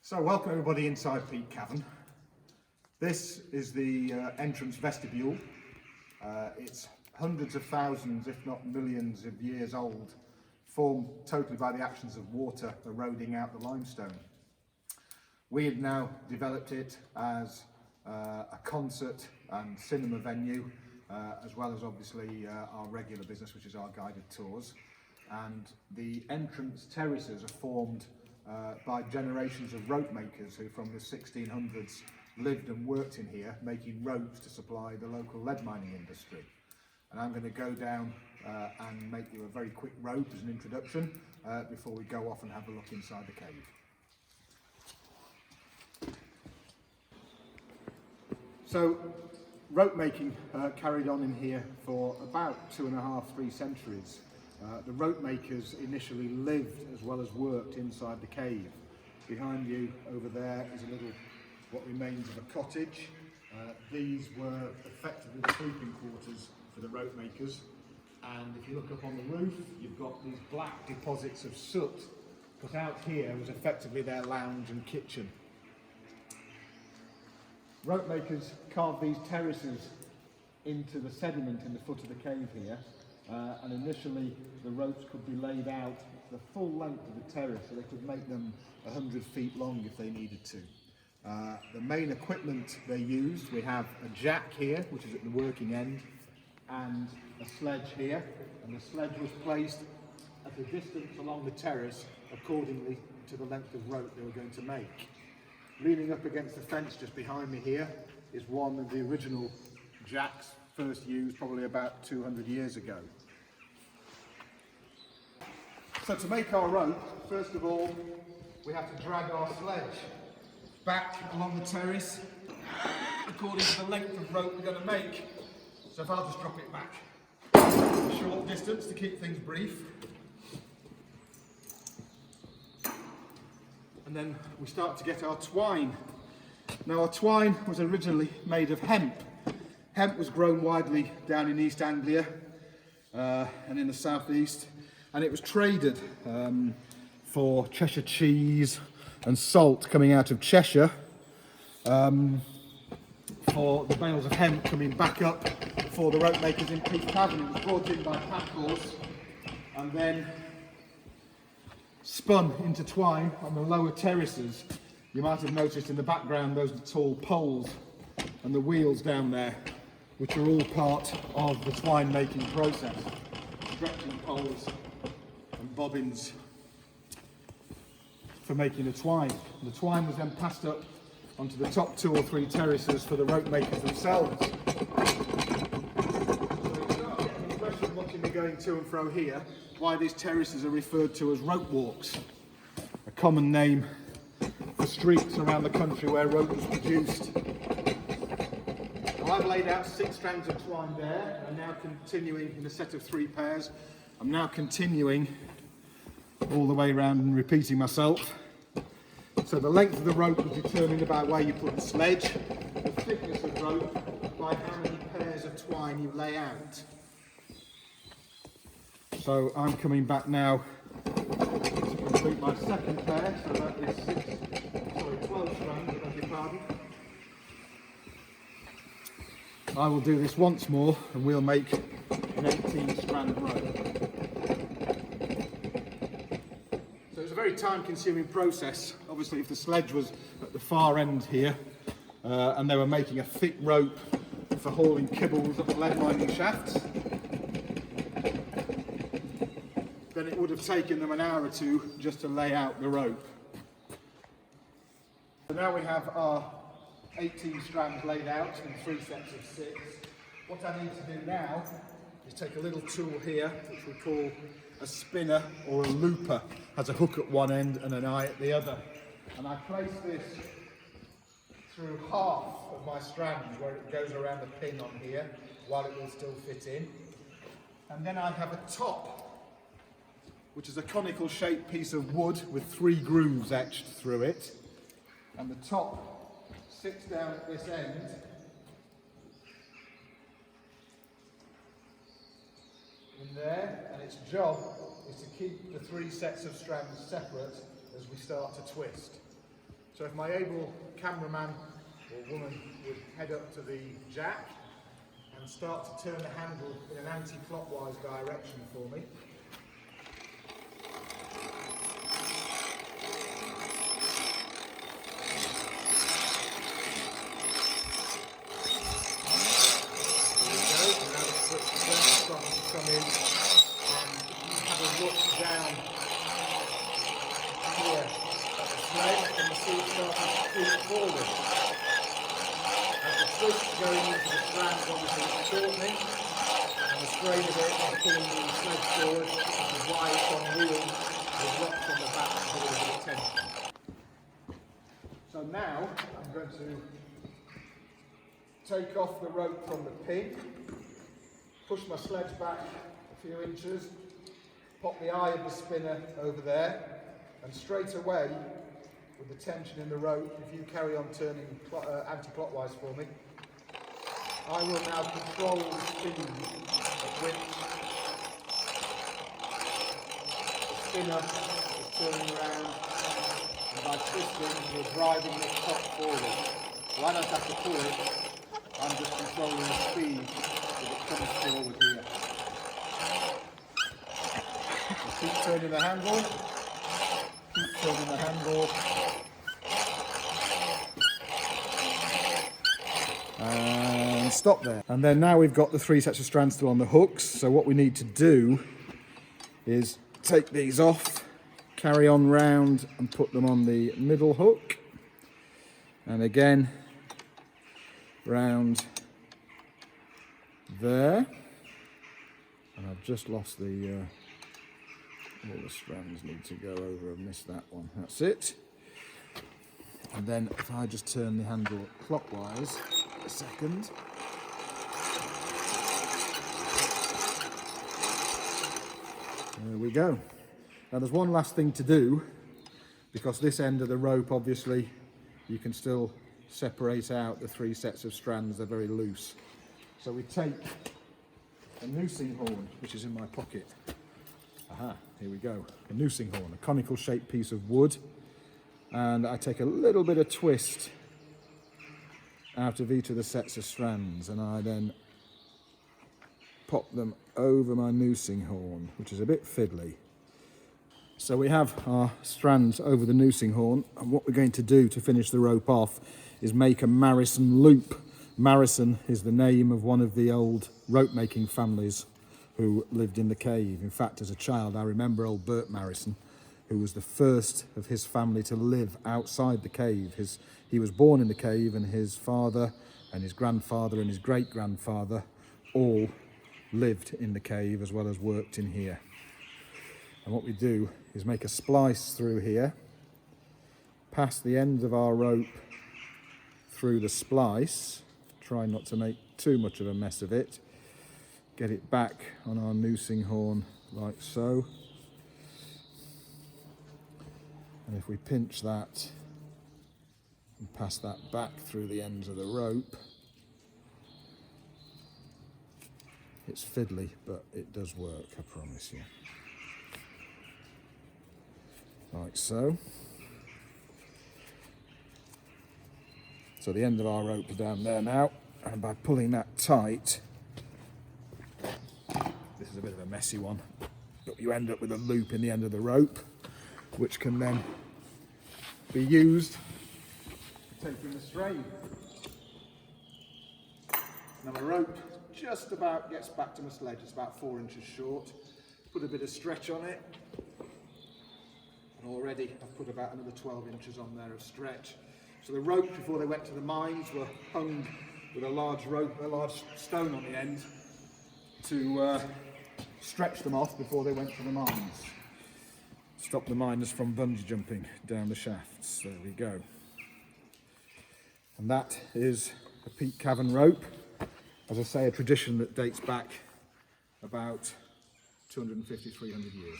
So welcome everybody inside Peak Cavern. This is the entrance vestibule. It's hundreds of thousands, if not millions of years old, formed totally by the actions of water eroding out the limestone. We have now developed it as a concert and cinema venue, as well as obviously our regular business, which is our guided tours. And the entrance terraces are formed by generations of rope makers who from the 1600s lived and worked in here making ropes to supply the local lead mining industry. And I'm going to go down and make you a very quick rope as an introduction before we go off and have a look inside the cave. So rope making carried on in here for about 2.5–3 centuries. The rope makers initially lived as well as worked inside the cave. Behind you over there is a little, what remains of a cottage. These were effectively the sleeping quarters for the rope makers. And if you look up on the roof, you've got these black deposits of soot. But out here was effectively their lounge and kitchen. Rope makers carved these terraces into the sediment in the foot of the cave here. And initially the ropes could be laid out the full length of the terrace, so they could make them 100 feet long if they needed to. The main equipment they used, we have a jack here, which is at the working end, and a sledge here, and the sledge was placed at a distance along the terrace accordingly to the length of rope they were going to make. Leaning up against the fence just behind me here is one of the original jacks, first used probably about 200 years ago. So to make our rope, first of all, we have to drag our sledge back along the terrace according to the length of rope we're going to make. So if I'll just drop it back a short distance to keep things brief. And then we start to get our twine. Now our twine was originally made of hemp. Hemp was grown widely down in East Anglia and in the southeast, and it was traded for Cheshire cheese and salt coming out of Cheshire, for the bales of hemp coming back up for the rope makers in Peak Cavern. It was brought in by pack horse and then spun into twine on the lower terraces. You might have noticed in the background those tall poles and the wheels down there, which are all part of the twine making process. Stretching poles and bobbins for making the twine. The twine was then passed up onto the top 2 or 3 terraces for the rope makers themselves. So you start getting the question watching me going to and fro here, why these terraces are referred to as rope walks, a common name for streets around the country where rope was produced. I've laid out 6 strands of twine there. I'm now continuing in a set of 3 pairs. I'm now continuing all the way around and repeating myself. So the length of the rope is determined by where you put the sledge, the thickness of rope by how many pairs of twine you lay out. So I'm coming back now to complete my 2nd pair, so that is 12 strands, I beg your pardon. I will do this once more and we'll make an 18-strand rope. So it's a very time-consuming process. Obviously if the sledge was at the far end here and they were making a thick rope for hauling kibbles up the lead mining shafts, then it would have taken them an hour or 2 just to lay out the rope. So now we have our 18 strands laid out in 3 sets of 6. What I need to do now is take a little tool here, which we call a spinner or a looper. Has a hook at one end and an eye at the other. And I place this through half of my strands where it goes around the pin on here while it will still fit in. And then I have a top, which is a conical shaped piece of wood with 3 grooves etched through it. And the top sits down at this end in there, and its job is to keep the 3 sets of strands separate as we start to twist. So if my able cameraman or woman would head up to the jack and start to turn the handle in an anti-clockwise direction for me. Come in, and have a look down here at the sled, and the seat starts to creep forward. As the twist going into the strands, obviously it's shortening, and the strain of it is pulling the sled forward, which is why it's on wheels with rocks on the back to give it a bit of tension. So now I'm going to take off the rope from the pin, push my sledge back a few inches, pop the eye of the spinner over there, and straight away, with the tension in the rope, if you carry on turning anti-clockwise for me, I will now control the speed at which the spinner is turning around, and by twisting, we're driving the top forward. So I don't have to pull it, I'm just controlling the speed as it comes forward here. So keep turning the handle, keep turning the handle, and stop there. And then now we've got the 3 sets of strands still on the hooks, so what we need to do is take these off, carry on round and put them on the middle hook, and again round there, and I've just lost the all the strands need to go over. I've missed that one. That's it. And then if I just turn the handle clockwise a second, there we go. Now there's one last thing to do, because this end of the rope, obviously you can still separate out the 3 sets of strands. They're very loose. So we take a noosing horn, which is in my pocket. Aha, here we go. A noosing horn, a conical shaped piece of wood. And I take a little bit of twist out of each of the sets of strands, and I then pop them over my noosing horn, which is a bit fiddly. So we have our strands over the noosing horn, and what we're going to do to finish the rope off is make a Marison loop. Marison is the name of one of the old rope making families who lived in the cave. In fact, as a child, I remember old Bert Marison, who was the first of his family to live outside the cave. He was born in the cave, and his father and his grandfather and his great-grandfather all lived in the cave as well as worked in here. And what we do is make a splice through here, pass the end of our rope through the splice, try not to make too much of a mess of it, get it back on our noosing horn like so. And if we pinch that and pass that back through the ends of the rope, it's fiddly, but it does work, I promise you. Like so. So the end of our rope is down there now, and by pulling that tight, this is a bit of a messy one, but you end up with a loop in the end of the rope, which can then be used for taking the strain. Now my rope just about gets back to my sledge. It's about 4 inches short. Put a bit of stretch on it, and already I've put about another 12 inches on there of stretch. So the ropes, before they went to the mines, were hung with a large stone on the end to stretch them off before they went to the mines. Stop the miners from bungee jumping down the shafts. There we go. And that is a Peak Cavern rope. As I say, a tradition that dates back about 250, 300 years.